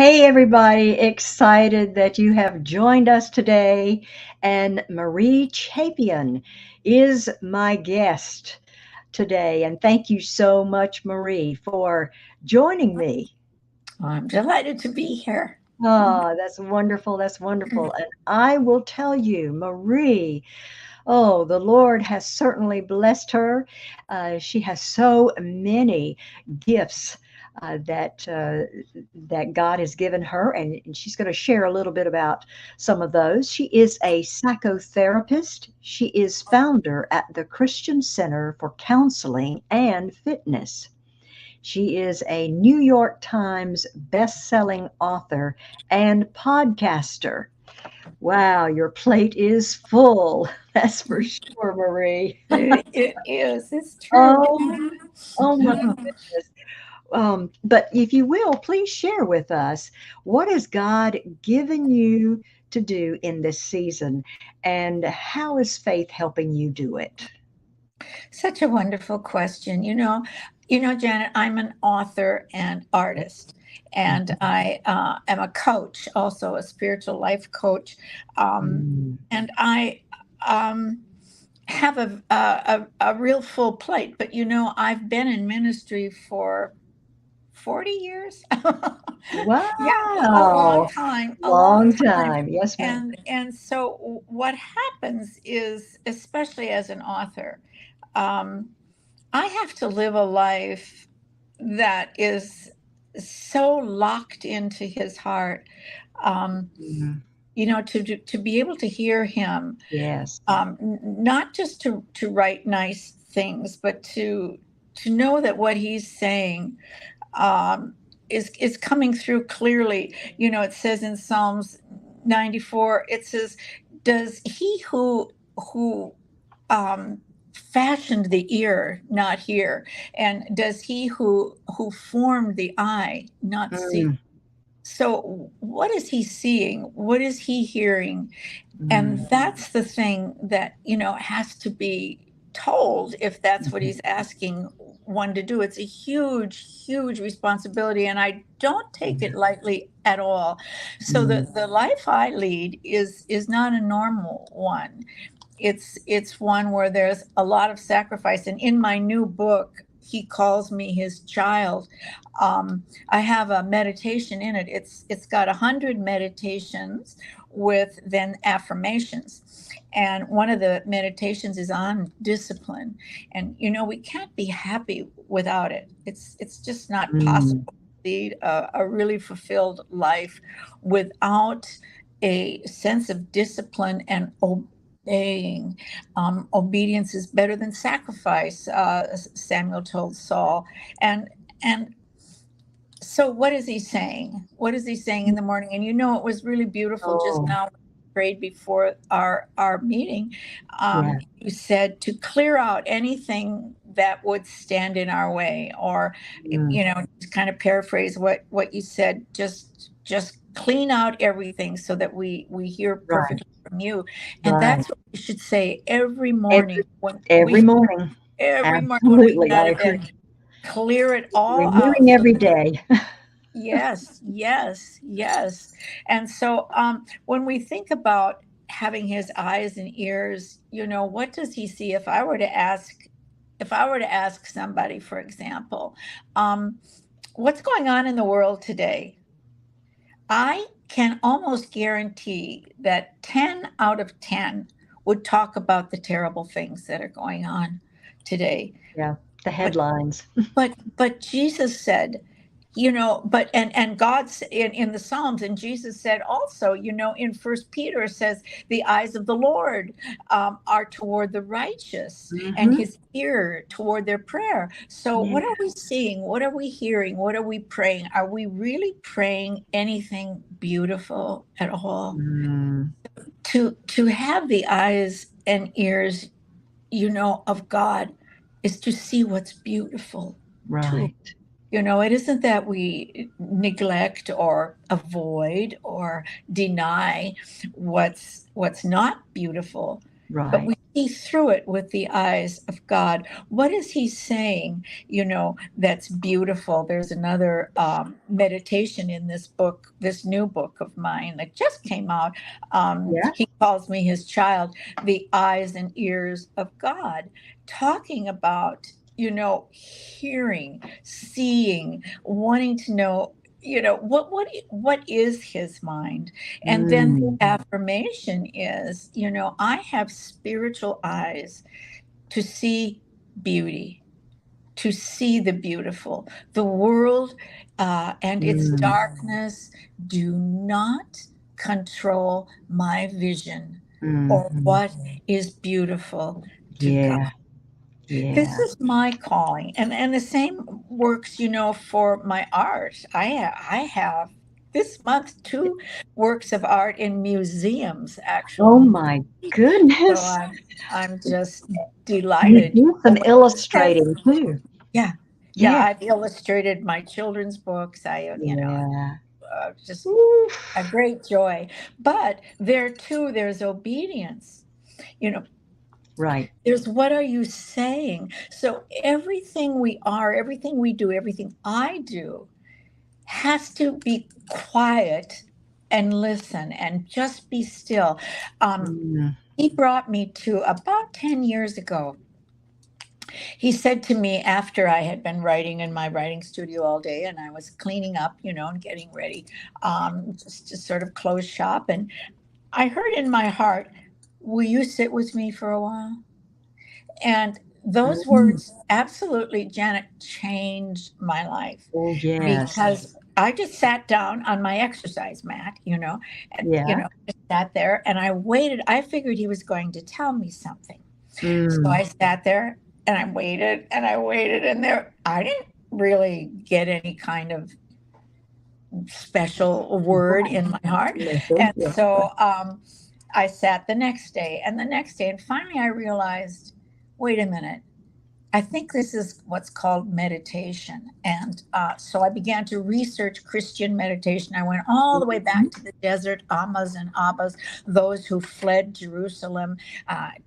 Hey, everybody, excited that you have joined us today. And Marie Chapian is my guest today. And thank you so much, Marie, for joining me. I'm delighted to be here. Oh, that's wonderful. That's wonderful. And I will tell you, Marie, oh, the Lord has certainly blessed her. She has so many gifts that God has given her, and she's going to share a little bit about some of those. She is a psychotherapist. She is founder at the Christian Center for Counseling and Fitness. She is a New York Times best-selling author and podcaster. Wow, your plate is full. That's for sure, Marie. It is. It's true. Oh, oh my goodness. But if you will, please share with us what has God given you to do in this season, and how is faith helping you do it? Such a wonderful question. Janet, I'm an author and artist, and I am a coach, also a spiritual life coach, Mm. and I have a real full plate. But I've been in ministry for 40 years. Yeah, a long Wow, time, a long long time. time. Yes, ma'am. And so what happens is, especially as an author, um, I have to live a life that is so locked into his heart. Um, Mm. to be able to hear him, Yes. not just to write nice things, but to know that what he's saying is coming through clearly. It says in Psalms 94, it says, "Does he who fashioned the ear not hear, and does he who formed the eye not see?" Mm. So, what is he seeing? What is he hearing? Mm. And that's the thing that has to be told, if that's what Mhm. he's asking one to do. It's a huge responsibility, and I don't take it lightly at all. So Mm. the life I lead is not a normal one. It's one where there's a lot of sacrifice. And in my new book, he calls me his child. I have a meditation in it. It's got 100 meditations with then affirmations. And one of the meditations is on discipline. And we can't be happy without it. It's just not possible Mm. to lead a really fulfilled life without a sense of discipline and obeying. Obedience is better than sacrifice, Samuel told Saul. And so what is he saying? What is he saying in the morning? And it was really beautiful just Oh, now, prayed before our meeting. yeah. You said to clear out anything that would stand in our way, or Mm. to kind of paraphrase what you said, just clean out everything so that we hear Right, perfectly from you. And right. that's what we should say every Every morning when every we morning. get Absolutely, out I of bed. agree. Clear it all out. Renewing every day. Yes, yes, yes. And so when we think about having his eyes and ears, what does he see? If I were to ask somebody, for example, um, what's going on in the world today? I can almost guarantee that 10 out of 10 would talk about the terrible things that are going on today. Yeah, the But headlines. but Jesus said, but and God's in the Psalms, and Jesus said also, in First Peter says, the eyes of the Lord are toward the righteous, and Mhm. his ear toward their prayer. So Yeah. what are we seeing? What are we hearing? What are we praying? Are we really praying anything beautiful at all? Mm. To have the eyes and ears, of God, is to see what's beautiful too. Right, It isn't that we neglect or avoid or deny what's not beautiful, but right. see through it with the eyes of God. What is he saying, that's beautiful? There's another meditation in this book, this new book of mine that just came out. Yeah. He calls me his child, the eyes and ears of God, talking about, hearing, seeing, wanting to know, what is his mind. And then the Mm, affirmation is, I have spiritual eyes to see beauty, to see the beautiful. The world and its mm, darkness do not control my vision or mhm. what is beautiful to God. Yeah. This Yeah. is my calling, and the same works, for my art. I have this month two works of art in museums, Oh actually. my So goodness. I'm just You delighted. do some illustrating too. Yeah, yeah. Yeah. I've illustrated my children's books. Yeah. Just a Oof. great joy. But there too, there's obedience. You know, Right. There's what are you saying? So everything we are, everything we do, everything I do has to be quiet and listen and just be still. Mm, He brought me to about 10 years ago. He said to me after I had been writing in my writing studio all day and I was cleaning up, and getting ready, just to sort of close shop. And I heard in my heart, will you sit with me for a while? And those mm. words absolutely, Janet, changed my life Oh, yes. because I just sat down on my exercise mat, and Yeah. just sat there and I waited. I figured he was going to tell me something. So Mm. I sat there and I waited and there I didn't really get any kind of special word Right. in my heart. Message. And Yeah. so I sat the next day and the next day, and finally I realized, wait a minute, I think this is what's called meditation. And so I began to research Christian meditation. I went all the way Mhm. back to the desert, Ammas and Abbas, those who fled Jerusalem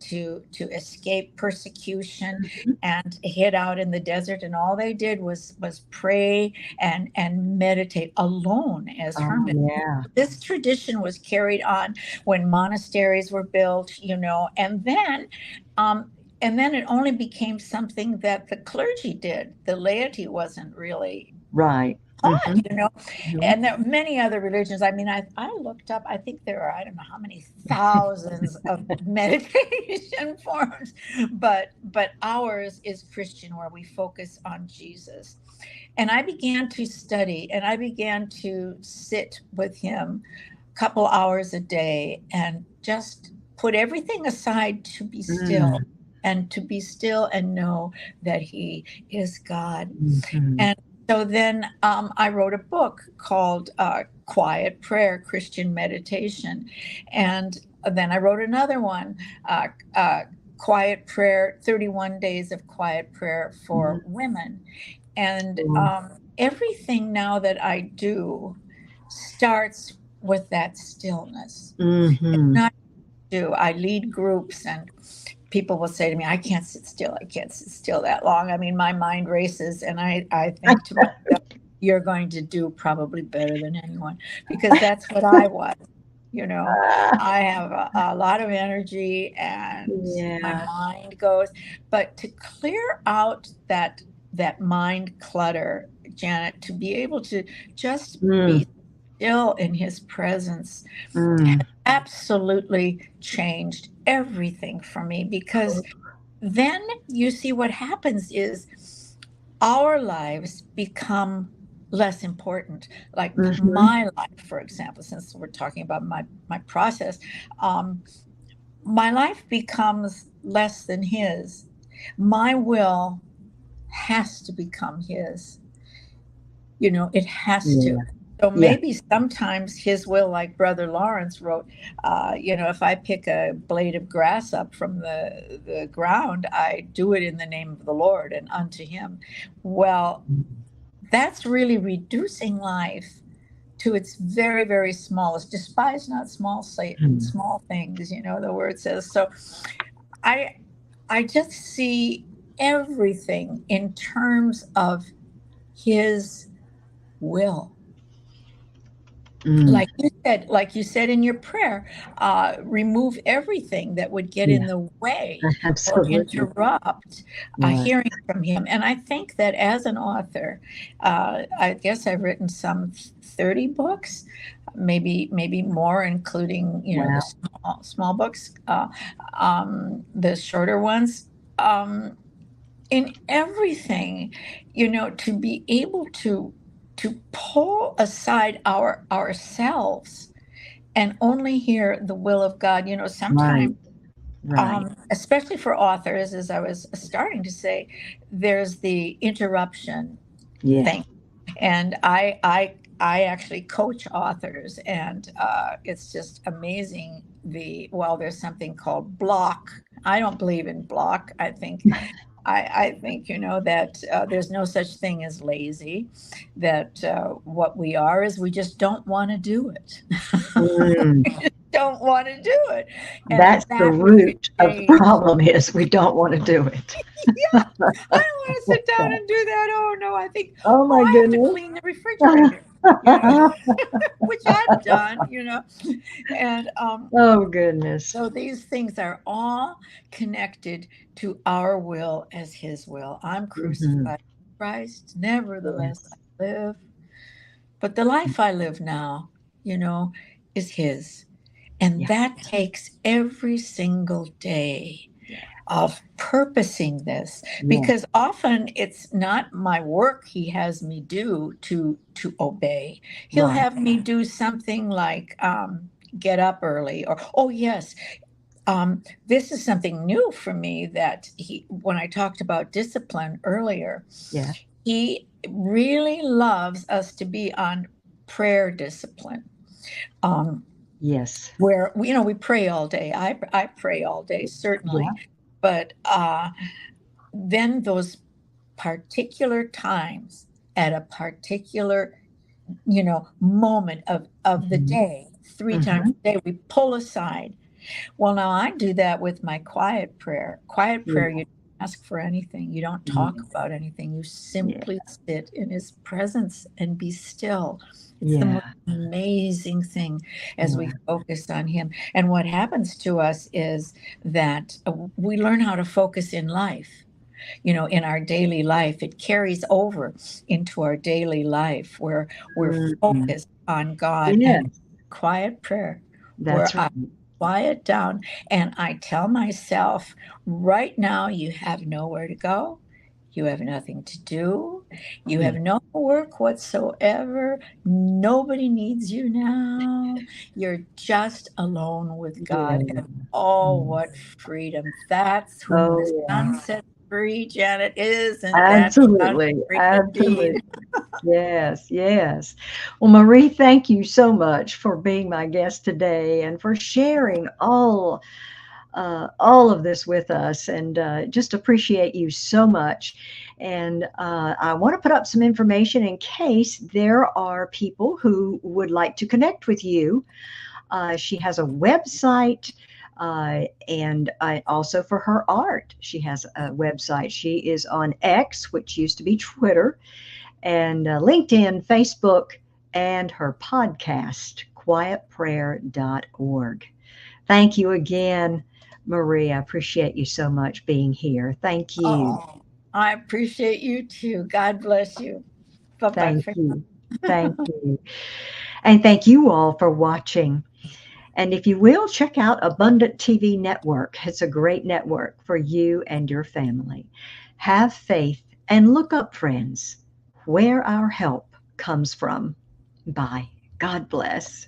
to escape persecution Mhm. and hid out in the desert. And all they did was pray and meditate alone as Oh, hermits. yeah. This tradition was carried on when monasteries were built, um, and then it only became something that the clergy did. The laity wasn't really Right. taught, Mhm. Mhm. And there are many other religions. I mean, I looked up, I think there are, I don't know how many thousands of meditation forms, but ours is Christian, where we focus on Jesus. And I began to study and I began to sit with him a couple hours a day and just put everything aside to be still Mm. and to be still and know that he is God. Mhm. And so then I wrote a book called Quiet Prayer, Christian Meditation. And then I wrote another one, uh, uh, Quiet Prayer, 31 Days of Quiet Prayer Mhm. for Women. And Mm. everything now that I do starts with that stillness. It's Mhm. not do. I lead groups and people will say to me, I can't sit still. I can't sit still that long. I mean, my mind races and I think to myself, you're going to do probably better than anyone because that's what I was. You know, Ah, I have a lot of energy and my yeah. mind goes, but to clear out that mind clutter, Janet, to be able to just Mm. be still in his presence Mm. absolutely changed everything for me because then you see what happens is our lives become less important. Like Mhm. my life, for example, since we're talking about my process, um, my life becomes less than his. My will has to become his. It has to. Yeah. So Yeah. maybe sometimes his will, like Brother Lawrence wrote, if I pick a blade of grass up from the ground, I do it in the name of the Lord and unto him. Well, that's really reducing life to its very, very smallest. Despise not small Satan, Mm. small things, the word says. So I I just see everything in terms of his will. Mm, Like you said in your prayer, remove everything that would get in yeah, the way or absolutely. interrupt Right. hearing from him. And I think that as an author, I guess I've written some 30 books, maybe more, including the Wow. small books, the shorter ones. In everything, to be able to pull aside ourselves and only hear the will of God. Right. Sometimes, Right. especially for authors, as I was starting to say, there's the interruption Yeah. thing. And I actually coach authors, and it's just amazing. There's something called block. I don't believe in block. I think, that there's no such thing as lazy, that what we are is we just don't want to do it. Mm. We just don't want to do it. And That's the that we could root of the change. problem is we don't want to do it. Yeah, I don't want to sit down and do that. Oh, no, Oh my I have to goodness. clean the refrigerator, which I've done. And Oh goodness. so these things are all connected to our will as his will. I'm Hmm. crucified with Christ, Yes. nevertheless I live. But the life I live now, is his. And Yeah. that takes every single day Yeah. of purposing this, Yeah. because often it's not my work he has me do to obey. He'll Right. have me do something like get up early, or oh yes, this is something new for me, that when I talked about discipline earlier, Yeah. he really loves us to be on prayer discipline. Um, Yes. where we pray all day. I pray all day, Yeah. certainly, but then those particular times at a particular moment of the Hmm. day, three times Hmm. a day, we pull aside. Well, now I do that with my quiet prayer. Quiet Yeah. prayer, you don't ask for anything. You don't talk Yeah. about anything. You Yeah. simply sit in his presence and be still. It's the most Yeah. amazing thing as we Yeah. focus on him. And what happens to us is that we learn how to focus in life. In our daily life, it carries over into our daily life, where we're Mhm. focused on God. And Yes. quiet prayer, where That's I right. quiet down and I tell myself, right now, you have nowhere to go. You have nothing to do. You Yeah. have no work whatsoever. Nobody needs you now. You're just alone with God. Yeah. And oh, Mm. what freedom. That's whom Oh the yeah. sun sets free, Janet, is. And that's God Absolutely. free Absolutely. indeed. Yes, yes. Well, Marie, thank you so much for being my guest today and for sharing all of this with us, and just appreciate you so much. And I want to put up some information in case there are people who would like to connect with you. She has a website. And also for her art, she has a website. She is on X, which used to be Twitter, and LinkedIn, Facebook, and her podcast, quietprayer.org. Thank you again, Marie. I appreciate you so much being here. Thank you. Oh, I appreciate you too. God bless you. Bye bye Thank for you. Thank you. And thank you all for watching. And if you will, check out Abundant TV Network. It's a great network for you and your family. Have faith and look up, friends, where our help comes from. Bye. God bless.